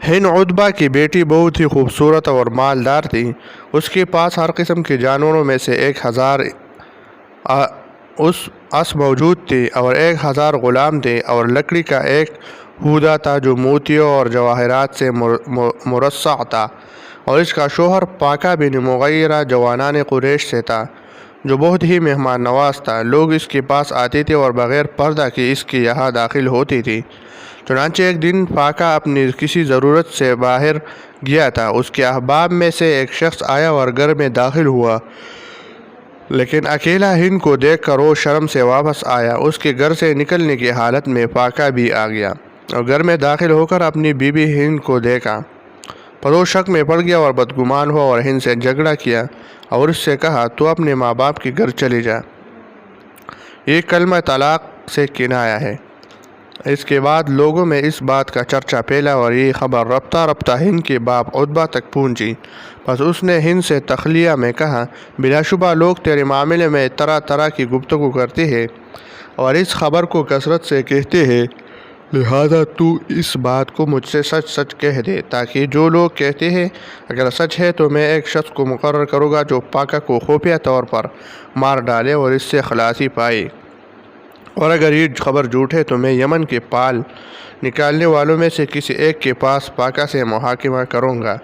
ہند عتبہ کی بیٹی بہت ہی خوبصورت اور مالدار تھی۔ اس کے پاس ہر قسم کے جانوروں میں سے 1000 اس موجود تھی اور 1000 غلام تھے، اور لکڑی کا ایک ہودہ تھا جو موتیوں اور جواہرات سے مرصع تھا، اور اس کا شوہر پاکہ بن مغیرہ جوانان قریش سے تھا جو بہت ہی مہمان نواز تھا۔ لوگ اس کے پاس آتے تھے اور بغیر پردہ کے اس کے یہاں داخل ہوتی تھی۔ چنانچہ ایک دن پاکہ اپنی کسی ضرورت سے باہر گیا تھا۔ اس کے احباب میں سے ایک شخص آیا اور گھر میں داخل ہوا، لیکن اکیلا ہند کو دیکھ کر وہ شرم سے واپس آیا۔ اس کے گھر سے نکلنے کی حالت میں پاکہ بھی آ گیا اور گھر میں داخل ہو کر اپنی بیوی ہند کو دیکھا، پر وہ شک میں پڑ گیا اور بدگمان ہوا اور ہند سے جھگڑا کیا اور اس سے کہا تو اپنے ماں باپ کے گھر چلی جا۔ یہ کلمہ طلاق سے کنایہ ہے۔ اس کے بعد لوگوں میں اس بات کا چرچا پھیلا اور یہ خبر رفتہ رفتہ ہند کے باپ عتبہ تک پہنچی۔ بس اس نے ہند سے تخلیہ میں کہا، بلا شبہ لوگ تیرے معاملے میں طرح طرح کی گفتگو کرتے ہیں اور اس خبر کو کثرت سے کہتے ہیں، لہذا تو اس بات کو مجھ سے سچ سچ کہہ دے، تاکہ جو لوگ کہتے ہیں اگر سچ ہے تو میں ایک شخص کو مقرر کروں گا جو پاکہ کو خفیہ طور پر مار ڈالے اور اس سے خلاصی پائے، اور اگر یہ خبر جھوٹ ہے تو میں یمن کے پال نکالنے والوں میں سے کسی ایک کے پاس پاکہ سے محاکمہ کروں گا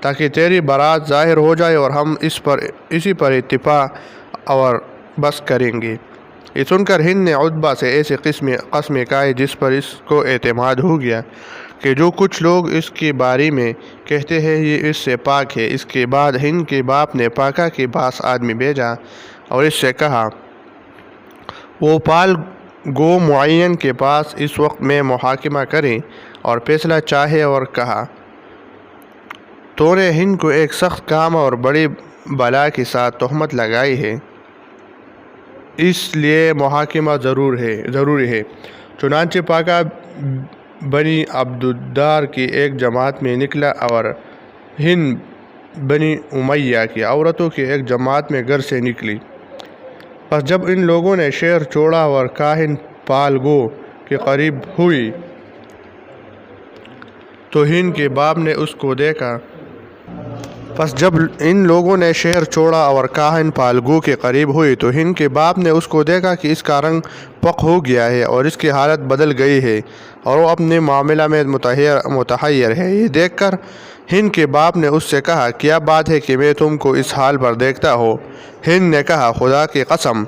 تاکہ تیری برات ظاہر ہو جائے اور ہم اسی پر اتفاق اور بس کریں گے۔ یہ سن کر ہند نے عتبہ سے ایسے قسمیں کھائے جس پر اس کو اعتماد ہو گیا کہ جو کچھ لوگ اس کے بارے میں کہتے ہیں یہ اس سے پاک ہے۔ اس کے بعد ہند کے باپ نے پاکہ کے پاس آدمی بھیجا اور اس سے کہا وہ پال گو معین کے پاس اس وقت میں محاکمہ کرے اور فیصلہ چاہے، اور کہا تو نے ہند کو ایک سخت کام اور بڑی بلا کے ساتھ تہمت لگائی ہے، اس لیے محاکمہ ضروری ہے۔ چنانچہ پاکہ بنی عبدالدار کی ایک جماعت میں نکلا اور ہند بنی امیہ کی عورتوں کی ایک جماعت میں گھر سے نکلی۔ پس جب ان لوگوں نے شہر چھوڑا اور کاہن پالگو کے قریب ہوئی تو ہند کے باپ نے اس کو دیکھا۔ کہ اس کا رنگ پق ہو گیا ہے اور اس کی حالت بدل گئی ہے اور وہ اپنے معاملہ میں متحیر ہے۔ یہ دیکھ کر ہند کے باپ نے اس سے کہا کیا بات ہے کہ میں تم کو اس حال پر دیکھتا ہوں؟ ہند نے کہا خدا کی قسم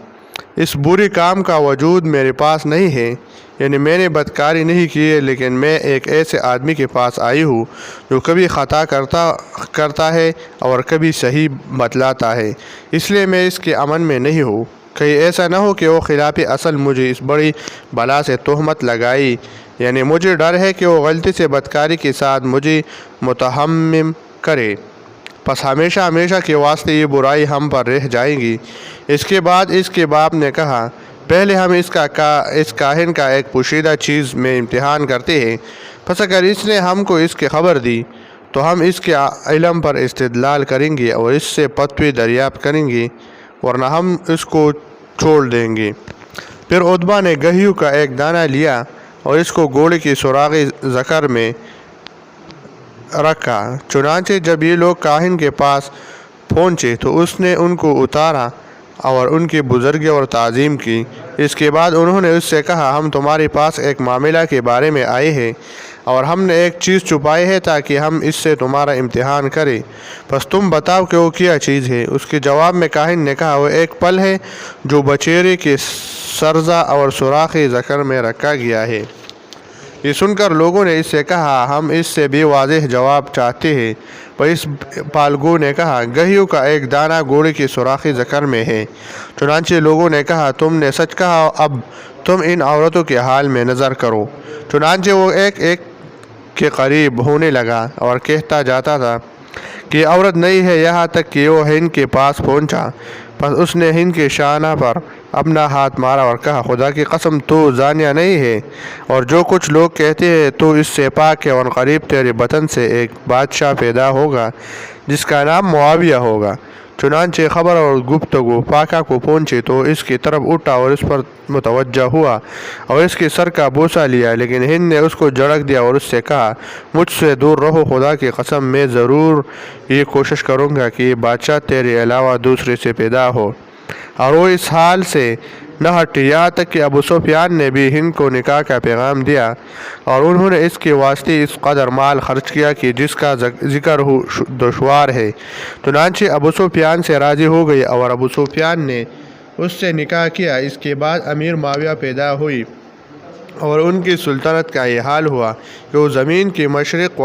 اس بری کام کا وجود میرے پاس نہیں ہے، یعنی میں نے بدکاری نہیں کی ہے، لیکن میں ایک ایسے آدمی کے پاس آئی ہوں جو کبھی خطا کرتا ہے اور کبھی صحیح بتلاتا ہے، اس لیے میں اس کے امن میں نہیں ہوں۔ کہیں ایسا نہ ہو کہ وہ خلاف اصل مجھے اس بڑی بلا سے تہمت لگائی، یعنی مجھے ڈر ہے کہ وہ غلطی سے بدکاری کے ساتھ مجھے متہمم کرے، پس ہمیشہ ہمیشہ کے واسطے یہ برائی ہم پر رہ جائے گی۔ اس کے بعد اس کے باپ نے کہا پہلے ہم اس کاہن کا ایک پوشیدہ چیز میں امتحان کرتے ہیں، پس اگر اس نے ہم کو اس کی خبر دی تو ہم اس کے علم پر استدلال کریں گے اور اس سے فتوی دریافت کریں گے، ورنہ ہم اس کو چھوڑ دیں گے۔ پھر عتبہ نے گہیوں کا ایک دانہ لیا اور اس کو گھوڑے کی سراغ ذکر میں رکھا۔ چنانچہ جب یہ لوگ کاہن کے پاس پہنچے تو اس نے ان کو اتارا اور ان کی بزرگی اور تعظیم کی۔ اس کے بعد انہوں نے اس سے کہا ہم تمہارے پاس ایک معاملہ کے بارے میں آئے ہیں اور ہم نے ایک چیز چھپائی ہے تاکہ ہم اس سے تمہارا امتحان کریں، بس تم بتاؤ کہ وہ کیا چیز ہے۔ اس کے جواب میں کاہن نے کہا وہ ایک پھل ہے جو بچیرے کے سرزہ اور سوراخ ذکر میں رکھا گیا ہے۔ یہ سن کر لوگوں نے اس سے کہا ہم اس سے بھی واضح جواب چاہتے ہیں، پر اس پالگو نے کہا گہیوں کا ایک دانہ گھوڑے کی سوراخ ذکر میں ہے۔ چنانچہ لوگوں نے کہا تم نے سچ کہا، اب تم ان عورتوں کے حال میں نظر کرو۔ چنانچہ وہ ایک ایک کے قریب ہونے لگا اور کہتا جاتا تھا کہ عورت نہیں ہے، یہاں تک کہ وہ ہند کے پاس پہنچا۔ پس اس نے ہند کے شانہ پر اپنا ہاتھ مارا اور کہا خدا کی قسم تو زانیہ نہیں ہے، اور جو کچھ لوگ کہتے ہیں تو اس سے پاک ہے، اور قریب تیرے بطن سے ایک بادشاہ پیدا ہوگا جس کا نام معاویہ ہوگا، چنانچہ خبر اور گفتگو پاکا کو پہنچی تو اس کی طرف اٹھا اور اس پر متوجہ ہوا اور اس کے سر کا بوسہ لیا، لیکن ہند نے اس کو جھڑک دیا اور اس سے کہا مجھ سے دور رہو، خدا کی قسم میں ضرور یہ کوشش کروں گا کہ یہ بادشاہ تیرے علاوہ دوسرے سے پیدا ہو۔ اور وہ اس حال سے نہ ہٹی یہاں تک کہ ابو سفیان نے بھی ہند کو نکاح کا پیغام دیا اور انہوں نے اس کے واسطے اس قدر مال خرچ کیا کہ جس کا ذکر دشوار ہے۔ چنانچہ ابو سفیان سے راضی ہو گئی اور ابو سفیان نے اس سے نکاح کیا۔ اس کے بعد امیر معاویہ پیدا ہوئی اور ان کی سلطنت کا یہ حال ہوا کہ وہ زمین کے مشرق